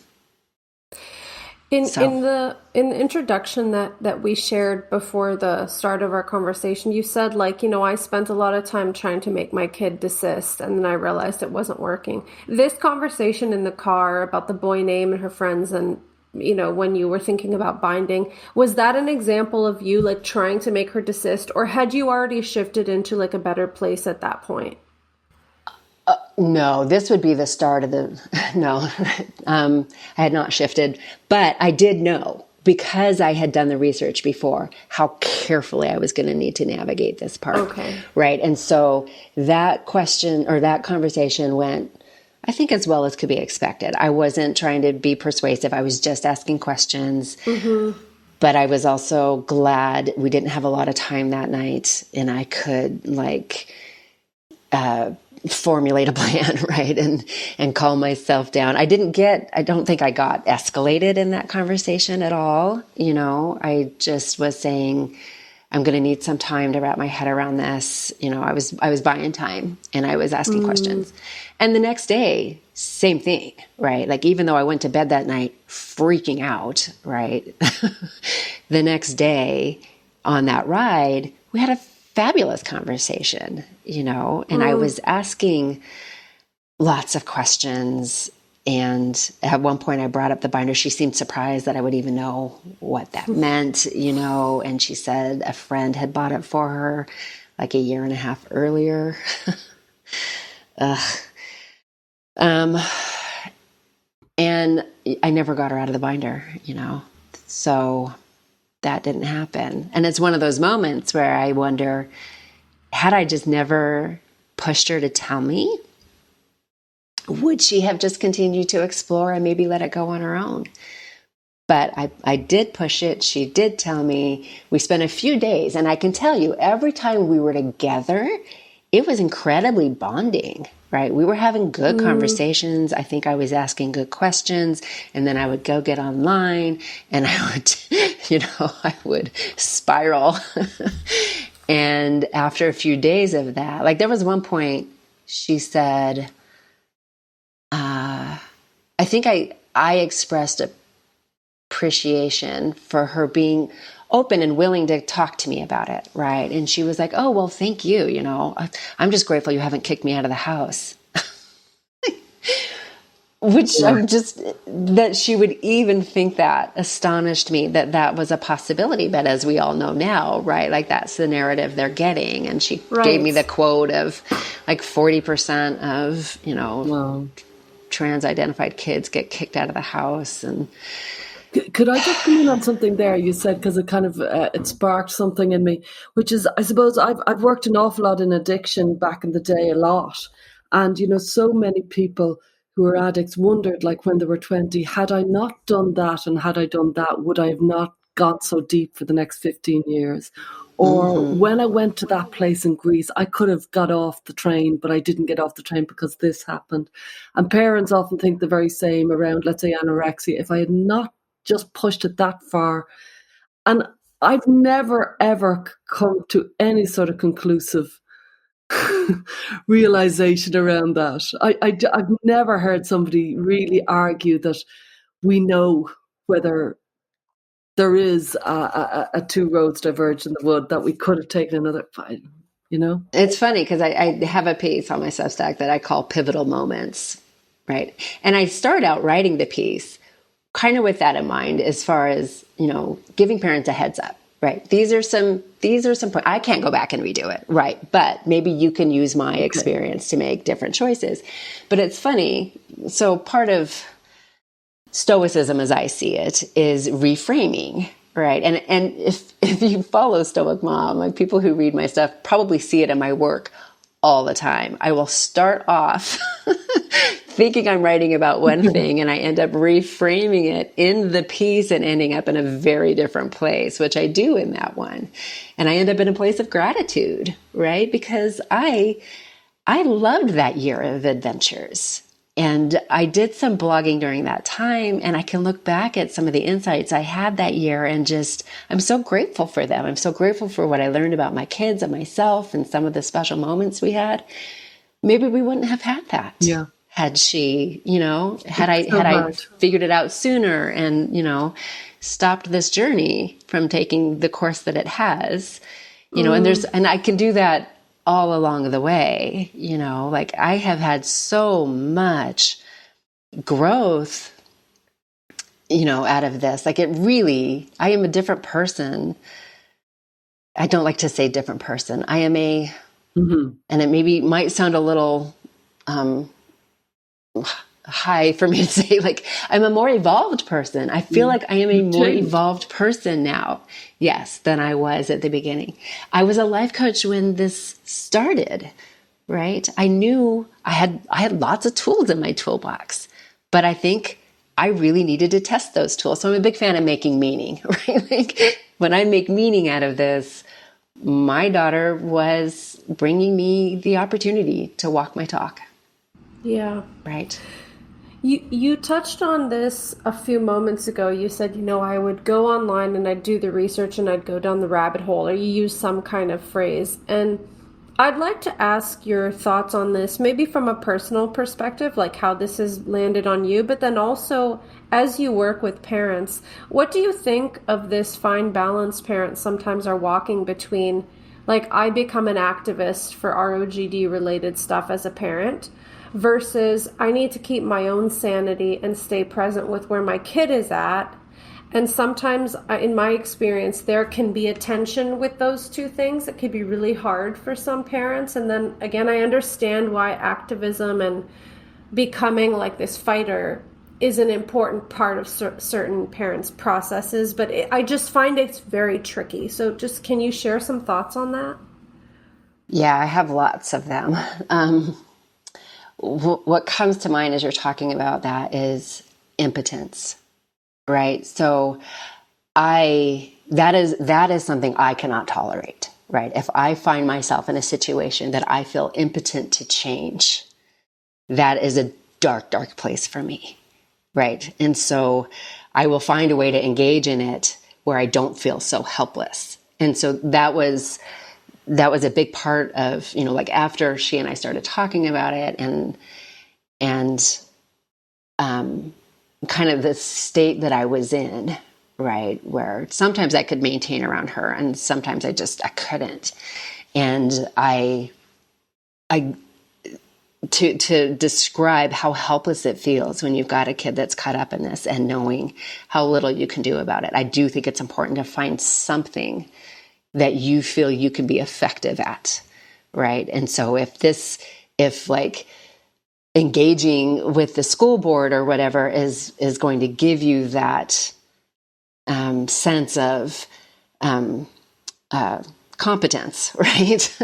In the introduction that we shared before the start of our conversation, you said, like, you know, I spent a lot of time trying to make my kid desist, and then I realized it wasn't working. This conversation in the car about the boy name and her friends, and, you know, when you were thinking about binding, was that an example of you, like, trying to make her desist, or had you already shifted into, like, a better place at that point? No, this would be the start of no, I had not shifted, but I did know, because I had done the research before, how carefully I was going to need to navigate this part. Okay. Right. And so that question or that conversation went, I think, as well as could be expected. I wasn't trying to be persuasive. I was just asking questions. But I was also glad we didn't have a lot of time that night, and I could, like, formulate a plan, right? And calm myself down. I don't think I got escalated in that conversation at all. You know, I just was saying, I'm going to need some time to wrap my head around this. You know, I was buying time, and I was asking questions. And the next day, same thing, right? Like, even though I went to bed that night freaking out, right? The next day on that ride, we had a fabulous conversation, you know, and I was asking lots of questions. And at one point I brought up the binder. She seemed surprised that I would even know what that meant, you know, and she said a friend had bought it for her like a year and a half earlier. And I never got her out of the binder, you know, so that didn't happen. And it's one of those moments where I wonder, had I just never pushed her to tell me, would she have just continued to explore and maybe let it go on her own? But I did push it. She did tell me. We spent a few days, and I can tell you, every time we were together, it was incredibly bonding, right? We were having good conversations. I think I was asking good questions, and then I would go get online, and I would, you know, I would spiral. And after a few days of that, like, there was one point she said, I think I expressed appreciation for her being open and willing to talk to me about it, right? And she was like, oh, well, thank you, you know. I'm just grateful you haven't kicked me out of the house. Which I'm just, that she would even think that astonished me, that was a possibility. But as we all know now, right, like, that's the narrative they're getting. And she gave me the quote of, like, 40% of, you know, trans-identified kids get kicked out of the house. And could I just come in on something there you said, because it kind of it sparked something in me, which is, I suppose I've worked an awful lot in addiction back in the day, a lot. And, you know, so many people who are addicts wondered, like, when they were 20, had I not done that and had I done that, would I have not gone so deep for the next 15 years? Or when I went to that place in Greece, I could have got off the train, but I didn't get off the train because this happened. And parents often think the very same around, let's say, anorexia. If I had not just pushed it that far, and I've never, ever come to any sort of conclusive realization around that. I've never heard somebody really argue that we know whether there is a two roads diverge in the wood, that we could have taken another. you know? It's funny because I have a piece on my Substack that I call pivotal moments, right? And I start out writing the piece kind of with that in mind, as far as, giving parents a heads up, right? These are some points. I can't go back and redo it, right? But maybe you can use my experience to make different choices. But it's funny. So part of Stoicism, as I see it, is reframing, right? And if you follow Stoic Mom, like people who read my stuff probably see it in my work all the time. I will start off thinking I'm writing about one thing, and I end up reframing it in the piece and ending up in a very different place, which I do in that one. And I end up in a place of gratitude, right? Because I loved that year of adventures. And I did some blogging during that time, and I can look back at some of the insights I had that year and I'm so grateful for them. I'm so grateful for what I learned about my kids and myself and some of the special moments we had. Maybe we wouldn't have had that. Yeah. Had she, had I figured it out sooner and, stopped this journey from taking the course that it has, and I can do that all along the way, like I have had so much growth, out of this. Like I am a different person. I don't like to say different person. I am and it might sound a little, high for me to say, like, I'm a more evolved person. I feel like I am a more evolved person now, yes, than I was at the beginning. I was a life coach when this started, right? I knew I had lots of tools in my toolbox, but I think I really needed to test those tools. So I'm a big fan of making meaning, right? Like when I make meaning out of this, my daughter was bringing me the opportunity to walk my talk. Yeah. Right. You touched on this a few moments ago. You said, I would go online and I'd do the research and I'd go down the rabbit hole, or you use some kind of phrase. And I'd like to ask your thoughts on this, maybe from a personal perspective, like how this has landed on you, but then also as you work with parents, what do you think of this fine balance parents sometimes are walking between, like, I become an activist for ROGD related stuff as a parent, versus I need to keep my own sanity and stay present with where my kid is at. And sometimes, in my experience, there can be a tension with those two things. It could be really hard for some parents. And then again, I understand why activism and becoming like this fighter is an important part of certain parents' processes. But I just find it's very tricky. So can you share some thoughts on that? Yeah, I have lots of them. What comes to mind as you're talking about that is impotence, right? So that is something I cannot tolerate, right? If I find myself in a situation that I feel impotent to change, that is a dark, dark place for me, right? And so I will find a way to engage in it where I don't feel so helpless. And so that was a big part of, like after she and I started talking about it and kind of the state that I was in, right? Where sometimes I could maintain around her and sometimes I couldn't. And to describe how helpless it feels when you've got a kid that's caught up in this and knowing how little you can do about it. I do think it's important to find something that you feel you can be effective at, right? And so if like engaging with the school board or whatever is going to give you that sense of competence, right?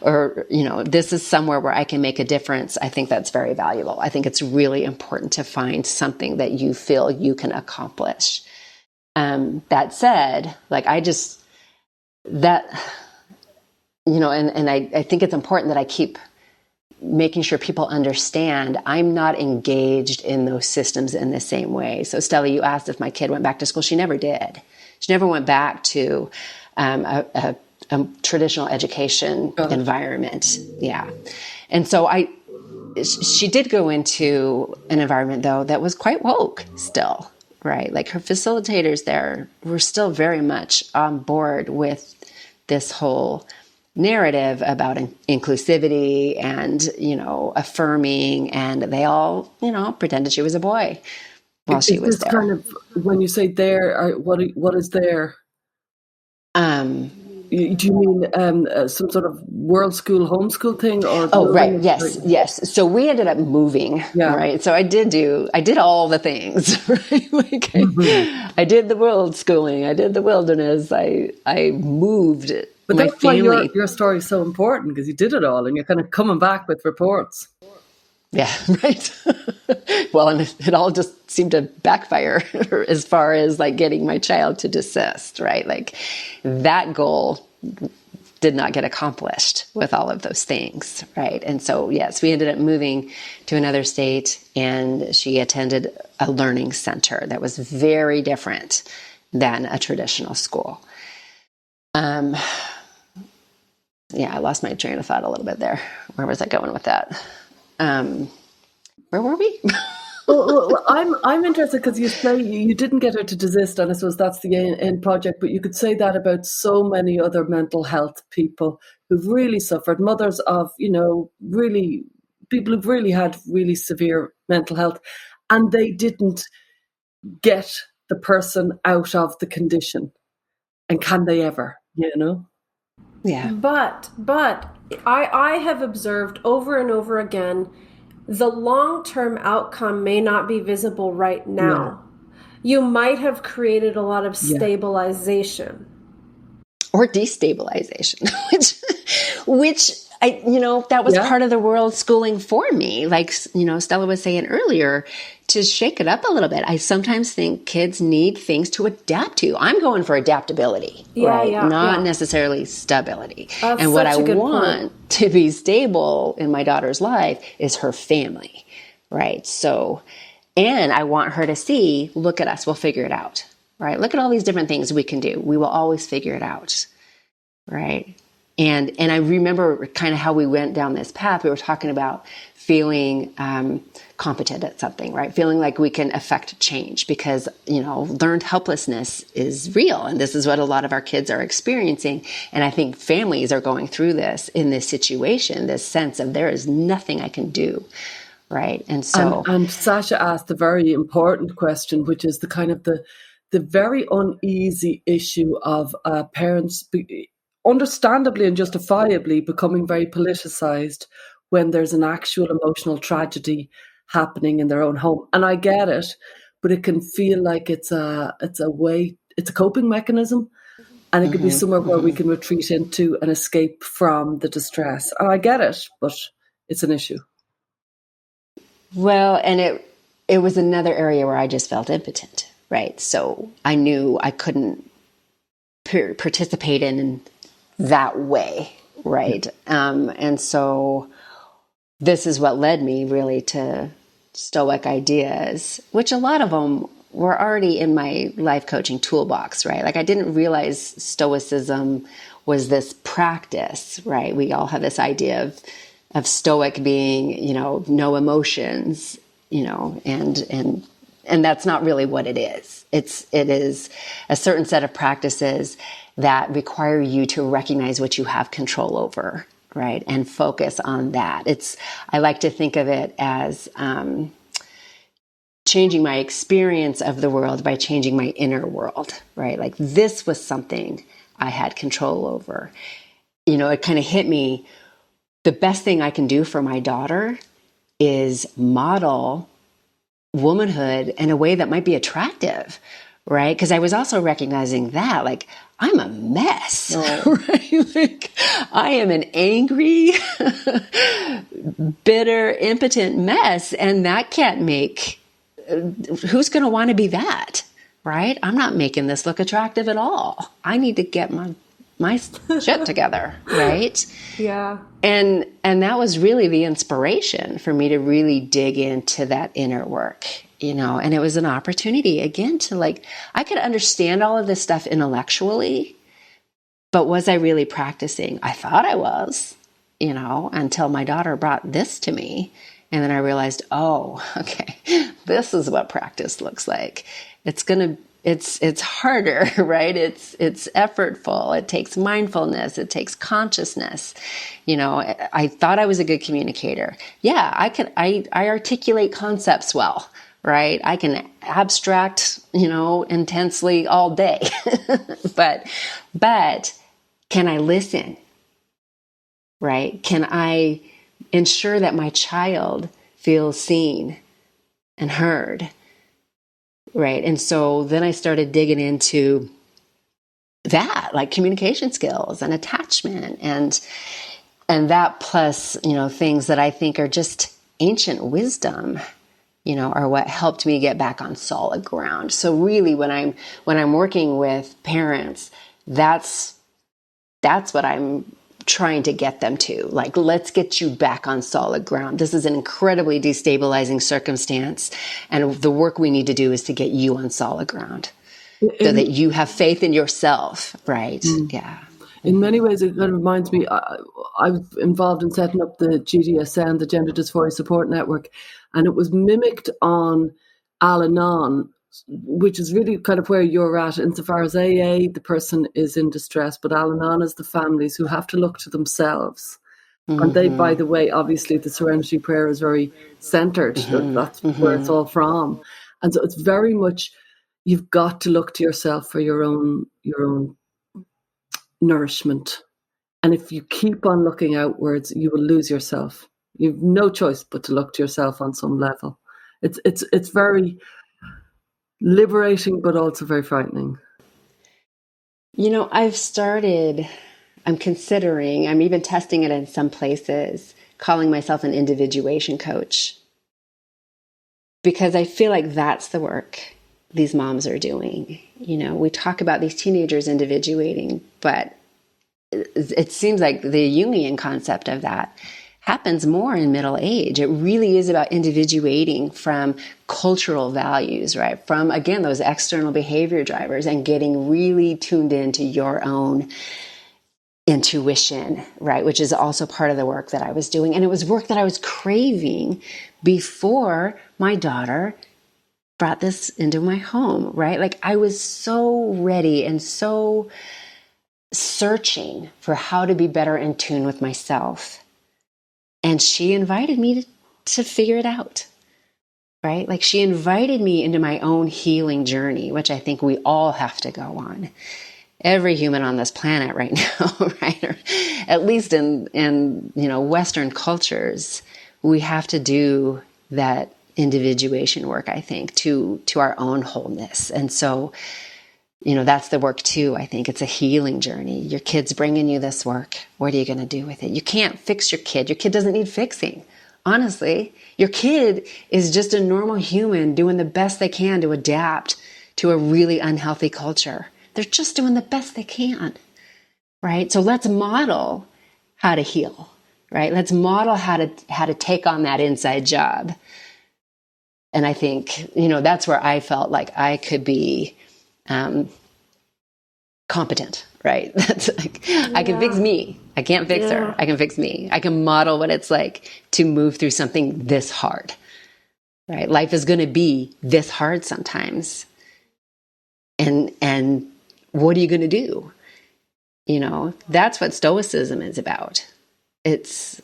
Or, this is somewhere where I can make a difference. I think that's very valuable. I think it's really important to find something that you feel you can accomplish. That said, like I think it's important that I keep making sure people understand I'm not engaged in those systems in the same way. So Stella, you asked if my kid went back to school. She never did. She never went back to a traditional education environment. Yeah. And so she did go into an environment though that was quite woke still, right? Like her facilitators there were still very much on board with this whole narrative about inclusivity and, affirming. And they all, pretended she was a boy while she Is was this there. kind of, when you say there, what is there? Um, Do you mean some sort of world school homeschool thing, or Oh, right. building? Yes. So we ended up moving, Yeah. right? So I did all the things, right? Like Mm-hmm. I did the world schooling. I did the wilderness. I moved But my that's why family. your story is so important, because you did it all and you're kind of coming back with reports. Yeah, right. Well, and it all just seemed to backfire as far as like getting my child to desist, right? Like that goal did not get accomplished with all of those things, right? And so, yes, we ended up moving to another state, and she attended a learning center that was very different than a traditional school. Yeah, I lost my train of thought a little bit there. Where was I going with that? Where were we? Well, I'm interested because you say you didn't get her to desist, and I suppose that's the end project. But you could say that about so many other mental health people who've really suffered, mothers of really people who've really had really severe mental health, and they didn't get the person out of the condition. And can they ever? Yeah. But I have observed over and over again, the long-term outcome may not be visible right now. You might have created a lot of stabilization. Or destabilization, which that was part of the world schooling for me. Like, Stella was saying earlier, to shake it up a little bit. I sometimes think kids need things to adapt to. I'm going for adaptability, right? Not necessarily stability. That's and what I such a good want point. to be stable in my daughter's life is her family, right? So, and I want her to see, look at us, we'll figure it out. Right? Look at all these different things we can do. We will always figure it out. Right? And I remember kind of how we went down this path. We were talking about feeling competent at something, right? Feeling like we can affect change because, learned helplessness is real. And this is what a lot of our kids are experiencing. And I think families are going through this in this situation, this sense of there is nothing I can do. Right? And so... And Sasha asked a very important question, which is the kind of the very uneasy issue of parents understandably and justifiably becoming very politicized when there's an actual emotional tragedy happening in their own home. And I get it, but it can feel like it's a coping mechanism, and it could be somewhere where we can retreat into and escape from the distress. And I get it, but it's an issue. Well, and it was another area where I just felt impotent. Right. So I knew I couldn't participate in that way. Right. And so this is what led me really to Stoic ideas, which a lot of them were already in my life coaching toolbox. Right. Like I didn't realize Stoicism was this practice. Right. We all have this idea of Stoic being, no emotions, and that's not really what it is. It is a certain set of practices that require you to recognize what you have control over, right? And focus on that. I like to think of it as changing my experience of the world by changing my inner world, right? Like this was something I had control over. It kind of hit me. The best thing I can do for my daughter is model womanhood in a way that might be attractive, right? Because I was also recognizing that, like, I'm a mess, right? Like, I am an angry, bitter, impotent mess, and that can't make, who's going to want to be that, right? I'm not making this look attractive at all. I need to get my shit together, right? Yeah. And that was really the inspiration for me to really dig into that inner work, and it was an opportunity again to I could understand all of this stuff intellectually, but was I really practicing? I thought I was, until my daughter brought this to me. And then I realized, oh, okay, this is what practice looks like. It's going to it's harder, right? It's effortful. It takes mindfulness. It takes consciousness. I thought I was a good communicator. Yeah, I articulate concepts well, right? I can abstract, intensely all day. but can I listen? Right? Can I ensure that my child feels seen and heard? Right. And so then I started digging into that, like communication skills and attachment and that plus, things that I think are just ancient wisdom, are what helped me get back on solid ground. So really when I'm working with parents, that's what I'm trying to get them to. Like, let's get you back on solid ground. This is an incredibly destabilizing circumstance. And the work we need to do is to get you on solid ground so that you have faith in yourself, right? Yeah. In many ways, it kind of reminds me, I was involved in setting up the GDSN, the Gender Dysphoria Support Network, and it was mimicked on Al-Anon, which is really kind of where you're at insofar as AA, the person is in distress, but Al-Anon is the families who have to look to themselves. Mm-hmm. And they, by the way, obviously the Serenity Prayer is very centered. Mm-hmm. That's where it's all from. And so it's very much, you've got to look to yourself for your own nourishment. And if you keep on looking outwards, you will lose yourself. You've no choice but to look to yourself on some level. It's very liberating, but also very frightening. I'm considering, I'm even testing it in some places, calling myself an individuation coach. Because I feel like that's the work these moms are doing. We talk about these teenagers individuating, but it seems like the Jungian concept of that happens more in middle age. It really is about individuating from cultural values, right? From, again, those external behavior drivers and getting really tuned into your own intuition, right? Which is also part of the work that I was doing. And it was work that I was craving before my daughter brought this into my home, right? Like I was so ready and so searching for how to be better in tune with myself. And she invited me to figure it out, right? Like she invited me into my own healing journey, which I think we all have to go on. Every human on this planet right now, right? Or at least in Western cultures, we have to do that individuation work, I think, to our own wholeness. And so, that's the work too. I think it's a healing journey. Your kid's bringing you this work. What are you going to do with it? You can't fix your kid. Your kid doesn't need fixing. Honestly, your kid is just a normal human doing the best they can to adapt to a really unhealthy culture. They're just doing the best they can, right? So let's model how to heal, right? Let's model how to take on that inside job. And I think, that's where I felt like I could be competent, right? That's like, I can fix me. I can't fix her. I can fix me. I can model what it's like to move through something this hard, right? Life is going to be this hard sometimes. And what are you going to do? That's what Stoicism is about. It's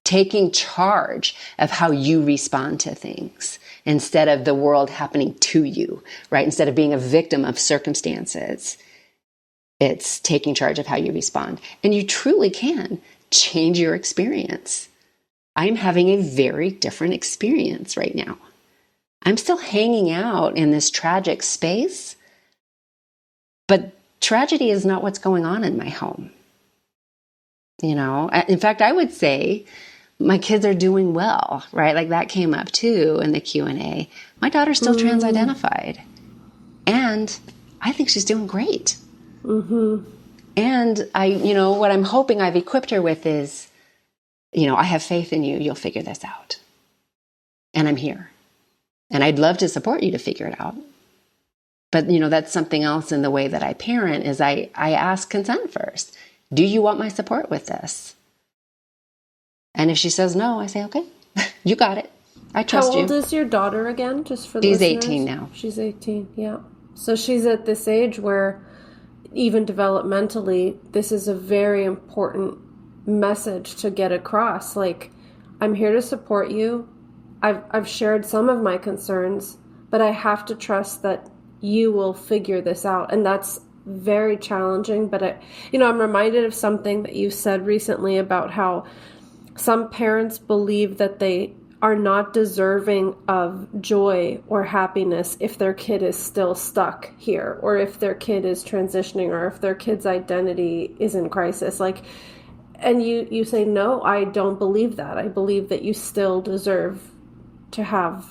taking charge of how you respond to things instead of the world happening to you, right? Instead of being a victim of circumstances, it's taking charge of how you respond. And you truly can change your experience. I'm having a very different experience right now. I'm still hanging out in this tragic space, but tragedy is not what's going on in my home. In fact, I would say my kids are doing well, right? Like that came up too in the Q&A. My daughter's still trans-identified. And I think she's doing great. Mm-hmm. And what I'm hoping I've equipped her with is, I have faith in you. You'll figure this out. And I'm here. And I'd love to support you to figure it out. But, that's something else in the way that I parent is I ask consent first. Do you want my support with this? And if she says no, I say, okay, you got it. I trust you. How old is your daughter again, just for the She's listeners? 18 now. She's 18, yeah. So she's at this age where, even developmentally, this is a very important message to get across. Like, I'm here to support you. I've shared some of my concerns, but I have to trust that you will figure this out. And that's very challenging. But I'm reminded of something that you said recently about how some parents believe that they are not deserving of joy or happiness if their kid is still stuck here, or if their kid is transitioning, or if their kid's identity is in crisis. Like, and you say, no, I don't believe that. I believe that you still deserve to have,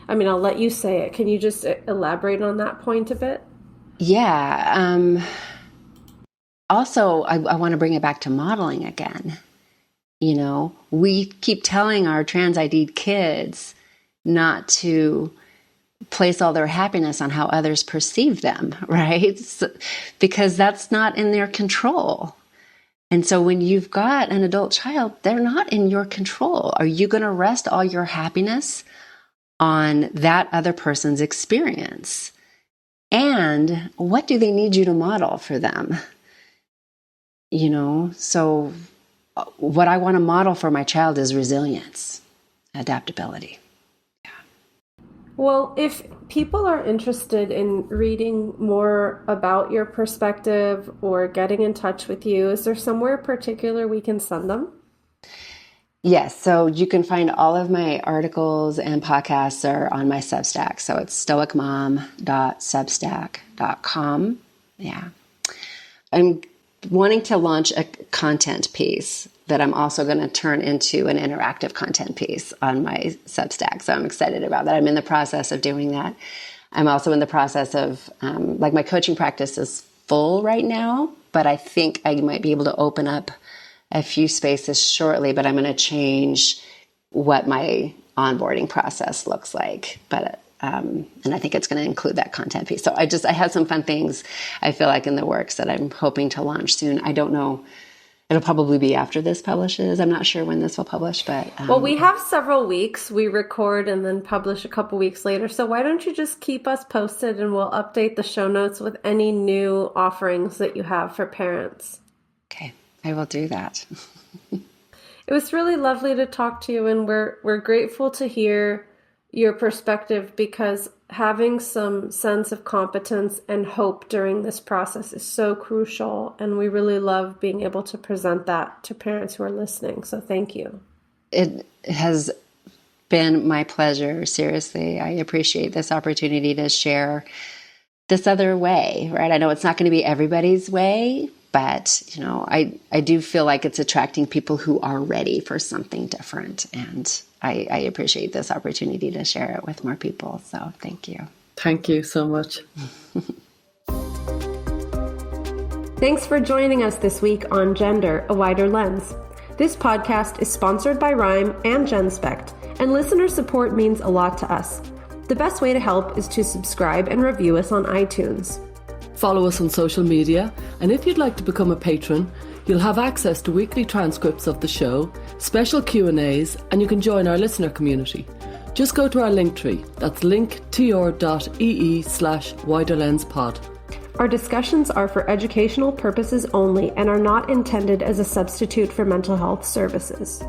I'll let you say it. Can you just elaborate on that point a bit? Yeah. Also, I want to bring it back to modeling again. We keep telling our trans ID'd kids not to place all their happiness on how others perceive them, right? Because that's not in their control. And so when you've got an adult child, they're not in your control. Are you going to rest all your happiness on that other person's experience? And what do they need you to model for them? So what I want to model for my child is resilience, adaptability. Yeah. Well, if people are interested in reading more about your perspective or getting in touch with you, is there somewhere particular we can send them? Yes. So you can find all of my articles and podcasts are on my Substack. So it's stoicmom.substack.com. Yeah. I'm wanting to launch a content piece that I'm also going to turn into an interactive content piece on my Substack. So I'm excited about that. I'm in the process of doing that. I'm also in the process of, my coaching practice is full right now, but I think I might be able to open up a few spaces shortly, but I'm going to change what my onboarding process looks like. But and I think it's going to include that content piece. So I have some fun things I feel like in the works that I'm hoping to launch soon. I don't know. It'll probably be after this publishes. I'm not sure when this will publish, but... Well, we have several weeks. We record and then publish a couple weeks later. So why don't you just keep us posted and we'll update the show notes with any new offerings that you have for parents. Okay, I will do that. It was really lovely to talk to you, and we're grateful to hear your perspective, because having some sense of competence and hope during this process is so crucial, and we really love being able to present that to parents who are listening. So thank you. It has been my pleasure. Seriously, I appreciate this opportunity to share this other way, right? I know it's not going to be everybody's way, but I do feel like it's attracting people who are ready for something different, and I appreciate this opportunity to share it with more people. So thank you. Thank you so much. Thanks for joining us this week on Gender, A Wider Lens. This podcast is sponsored by Rhyme and GenSpect, and listener support means a lot to us. The best way to help is to subscribe and review us on iTunes. Follow us on social media, and if you'd like to become a patron, you'll have access to weekly transcripts of the show, special Q&As, and you can join our listener community. Just go to our Linktree. That's linktr.ee/widerlenspod. Our discussions are for educational purposes only and are not intended as a substitute for mental health services.